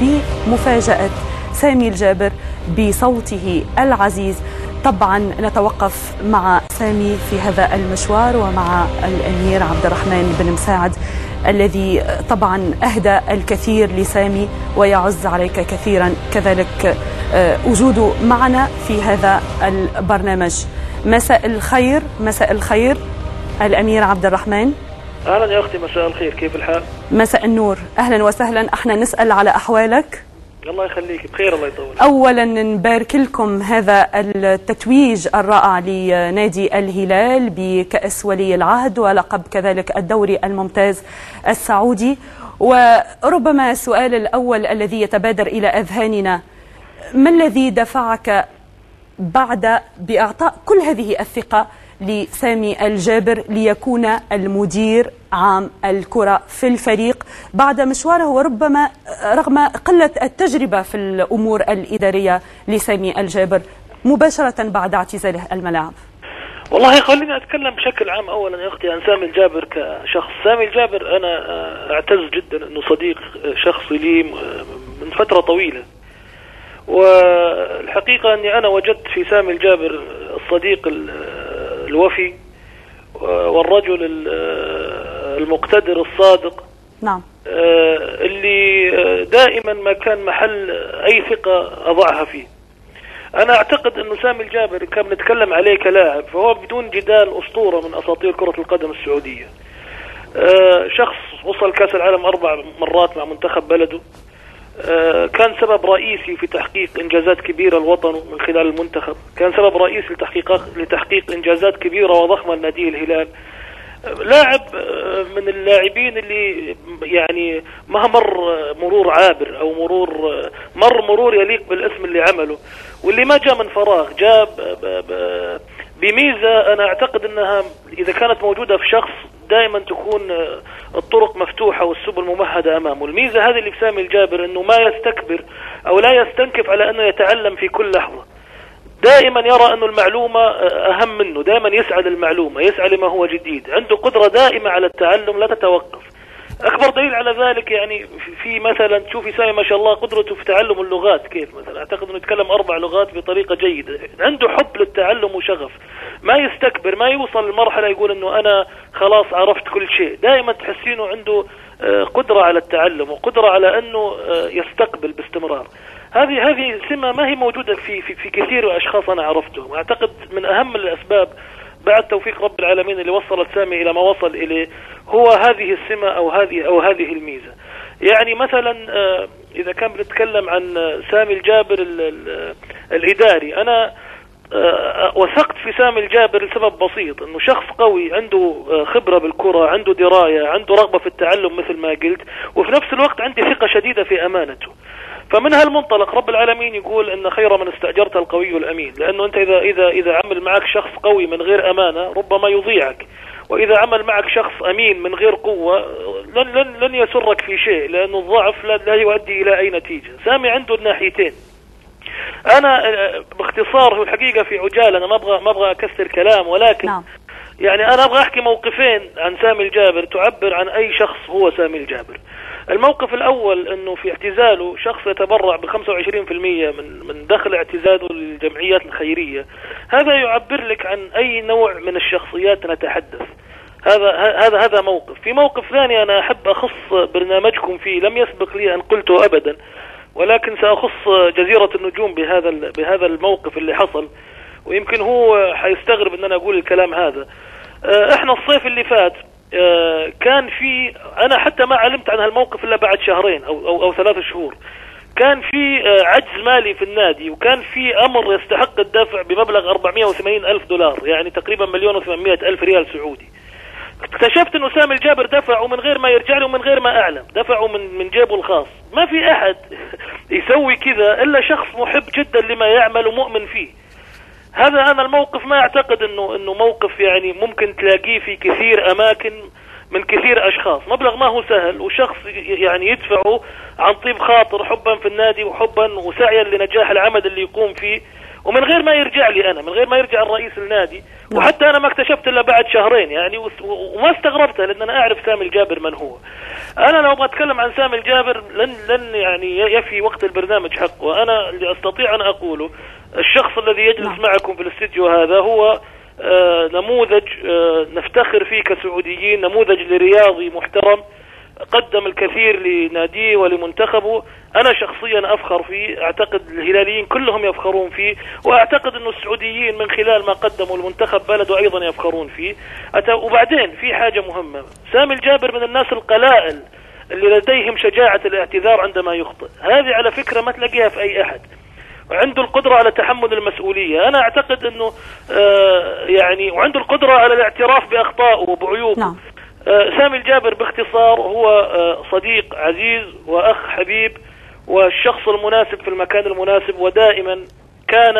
بمفاجأة سامي الجابر بصوته العزيز. طبعا نتوقف مع سامي في هذا المشوار ومع الأمير عبد الرحمن بن مساعد الذي طبعا أهدى الكثير لسامي ويعز عليك كثيرا كذلك وجوده معنا في هذا البرنامج. مساء الخير. مساء الخير الأمير عبد الرحمن. أهلا يا أختي، مساء الخير، كيف الحال؟ مساء النور، أهلا وسهلا. احنا نسأل على أحوالك. الله يخليك، بخير الله يطول. أولا نبارك لكم هذا التتويج الرائع لنادي الهلال بكأس ولي العهد ولقب كذلك الدوري الممتاز السعودي. وربما السؤال الأول الذي يتبادر إلى أذهاننا، ما الذي دفعك بعد بإعطاء كل هذه الثقة لسامي الجابر ليكون المدير عام الكرة في الفريق بعد مشواره وربما رغم قلة التجربة في الأمور الإدارية لسامي الجابر مباشرة بعد اعتزاله الملاعب؟ والله خليني أتكلم بشكل عام أولا يا أختي عن سامي الجابر كشخص. سامي الجابر أنا أعتز جدا أنه صديق شخصي لي من فترة طويلة، والحقيقة أني أنا وجدت في سامي الجابر الصديق الوفي والرجل المقتدر الصادق. نعم. اللي دائما ما كان محل أي ثقة أضعها فيه. أنا أعتقد أنه سامي الجابر كان نتكلم عليه كلاعب فهو بدون جدال أسطورة من أساطير كرة القدم السعودية. شخص وصل كأس العالم 4 مرات مع منتخب بلده، كان سبب رئيسي في تحقيق إنجازات كبيرة لوطنه من خلال المنتخب، كان سبب رئيسي لتحقيق إنجازات كبيرة وضخمة لنادي الهلال. لاعب من اللاعبين اللي يعني ما مر مرور عابر أو مرور يليق بالاسم اللي عمله، واللي ما جاء من فراغ، جاء بميزة أنا أعتقد أنها إذا كانت موجودة في شخص دائما تكون الطرق مفتوحة والسبل ممهدة أمامه. الميزة هذه اللي في سامي الجابر أنه ما يستكبر أو لا يستنكف على أنه يتعلم في كل لحظة. دائما يرى أنه المعلومة أهم منه، دائما يسعى للمعلومة، يسعى لما هو جديد، عنده قدرة دائمة على التعلم لا تتوقف. أكبر دليل على ذلك يعني في مثلا تشوفي سامي ما شاء الله قدرته في تعلم اللغات كيف، مثلا أعتقد أنه يتكلم 4 لغات بطريقة جيدة، عنده حب للتعلم وشغف، ما يستكبر، ما يوصل لمرحلة يقول أنه أنا خلاص عرفت كل شيء. دائما تحسينه عنده قدرة على التعلم وقدرة على أنه يستقبل باستمرار. هذه سمة ما هي موجودة في كثير من الأشخاص أنا عرفتهم. أعتقد من أهم الأسباب بعد توفيق رب العالمين اللي وصلت سامي إلى ما وصل إليه هو هذه السمة أو هذه الميزة. يعني مثلا إذا كان بنتكلم عن سامي الجابر الإداري، أنا وثقت في سامي الجابر لسبب بسيط، أنه شخص قوي عنده خبرة بالكرة، عنده دراية، عنده رغبة في التعلم مثل ما قلت، وفي نفس الوقت عندي ثقة شديدة في أمانته. فمن هالمنطلق رب العالمين يقول ان خير من استأجرت القوي الامين، لانه انت اذا عمل معك شخص قوي من غير امانه ربما يضيعك، واذا عمل معك شخص امين من غير قوه لن يسرك في شيء، لانه الضعف لا يؤدي الى اي نتيجه. سامي عنده الناحيتين. انا باختصار الحقيقه في عجاله، انا ما ابغى اكثر كلام، ولكن يعني انا ابغى احكي موقفين عن سامي الجابر تعبر عن اي شخص هو سامي الجابر. الموقف الأول أنه في اعتزاله شخص يتبرع ب25% من دخل اعتزاله للجمعيات الخيرية. هذا يعبر لك عن أي نوع من الشخصيات نتحدث. هذا موقف. في موقف ثاني أنا أحب أخص برنامجكم فيه، لم يسبق لي أن قلته أبدا، ولكن سأخص جزيرة النجوم بهذا الموقف اللي حصل، ويمكن هو حيستغرب أن أنا أقول الكلام هذا. احنا الصيف اللي فات كان في، أنا حتى ما علمت عن هالموقف إلا بعد 2 أو 3 شهور، كان في عجز مالي في النادي، وكان في أمر يستحق الدفع بمبلغ 480 ألف دولار، يعني تقريبا 1,800,000 ريال سعودي. اكتشفت أنه سامي الجابر دفعه من غير ما يرجع له ومن غير ما أعلم، دفعه من جيبه الخاص. ما في أحد يسوي كذا إلا شخص محب جدا لما يعمل ومؤمن فيه. هذا أنا الموقف ما أعتقد أنه موقف يعني ممكن تلاقيه في كثير أماكن من كثير أشخاص. مبلغ ما هو سهل، وشخص يعني يدفعه عن طيب خاطر، حبا في النادي وحبا وسعيا لنجاح العمل اللي يقوم فيه، ومن غير ما يرجع لي أنا، من غير ما يرجع الرئيس النادي. وحتى أنا ما اكتشفت إلا بعد شهرين يعني، وما استغربتها لأن أنا أعرف سامي الجابر من هو. أنا لو أبغى أتكلم عن سامي الجابر لن يعني يفي وقت البرنامج حقه. أنا اللي أستطيع أن أقوله، الشخص الذي يجلس معكم في الاستديو هذا هو نموذج نفتخر فيه كسعوديين، نموذج لرياضي محترم قدم الكثير لناديه ولمنتخبه. أنا شخصيا أفخر فيه، أعتقد الهلاليين كلهم يفخرون فيه، وأعتقد أن السعوديين من خلال ما قدموا المنتخب بلده أيضا يفخرون فيه. وبعدين في حاجة مهمة، سامي الجابر من الناس القلائل اللي لديهم شجاعة الاعتذار عندما يخطئ. هذه على فكرة ما تلاقيها في أي أحد، وعنده القدرة على تحمل المسؤولية. أنا أعتقد أنه يعني وعنده القدرة على الاعتراف بأخطائه وبعيوبه. نعم. سامي الجابر باختصار هو صديق عزيز وأخ حبيب والشخص المناسب في المكان المناسب، ودائما كان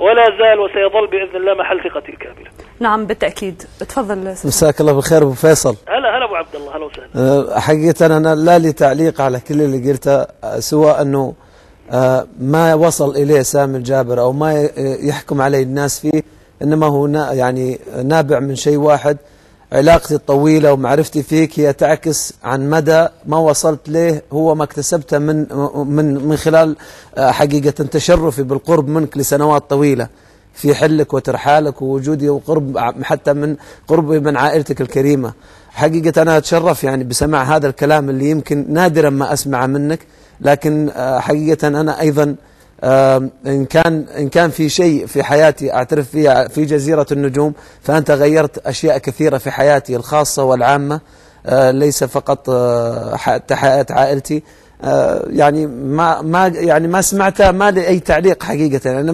ولا زال وسيظل بإذن الله محل ثقتي الكاملة. نعم بالتأكيد. تفضل. مساك الله بالخير أبو فيصل. هلا أبو عبد الله، هلا وسهلا. حقيقة أنا لا لي تعليق على كل اللي قلته، سواء أنه ما وصل إليه سامي الجابر أو ما يحكم عليه الناس فيه، إنما هو يعني نابع من شيء واحد. علاقتي الطويلة ومعرفتي فيك هي تعكس عن مدى ما وصلت له، هو ما اكتسبته من خلال حقيقة تشرفي بالقرب منك لسنوات طويلة في حلك وترحالك ووجودي وقرب حتى من قربي من عائلتك الكريمة. حقيقة أنا أتشرف يعني بسماع هذا الكلام اللي يمكن نادرا ما أسمعه منك، لكن حقيقة أنا أيضا إن كان في شيء في حياتي أعترف فيها في جزيرة النجوم، فأنت غيرت أشياء كثيرة في حياتي الخاصة والعامة، ليس فقط حياة عائلتي. يعني ما سمعتها، ما لي أي تعليق حقيقة. أنا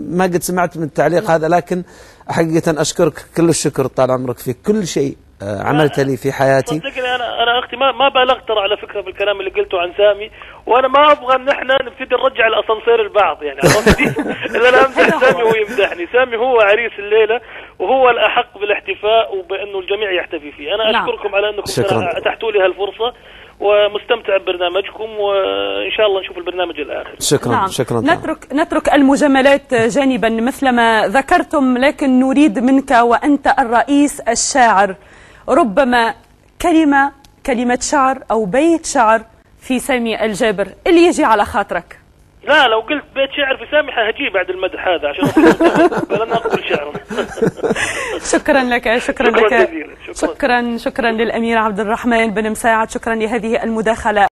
ما قد سمعت من التعليق هذا، لكن حقيقة أشكرك كل الشكر طال عمرك في كل شيء عملت لي في حياتي. صدقني أنا أختي ما بالغت ترى على فكرة بالكلام اللي قلته عن سامي، وأنا ما أبغى إن إحنا نبتدي نرجع الأسانسير البعض يعني. إذا أنا أمدح سامي وهو يمدحني. سامي هو عريس الليلة وهو الأحق بالاحتفاء وبأنه الجميع يحتفي فيه. أنا أشكركم على أنكم أتحتوا لي هالفرصة، ومستمتع ببرنامجكم، وإن شاء الله نشوف البرنامج الآخر. شكرا. نعم. شكرا. نترك المجاملات جانبا مثلما ذكرتم، لكن نريد منك وأنت الرئيس الشاعر ربما كلمة شعر أو بيت شعر في سامي الجابر اللي يجي على خاطرك. لا، لو قلت بيت شعر في سامي هجي بعد المدح هذا عشان فلن أقول شعر. شكرا لك. شكرا للأمير عبد الرحمن بن مساعد. شكرا لهذه المداخلة.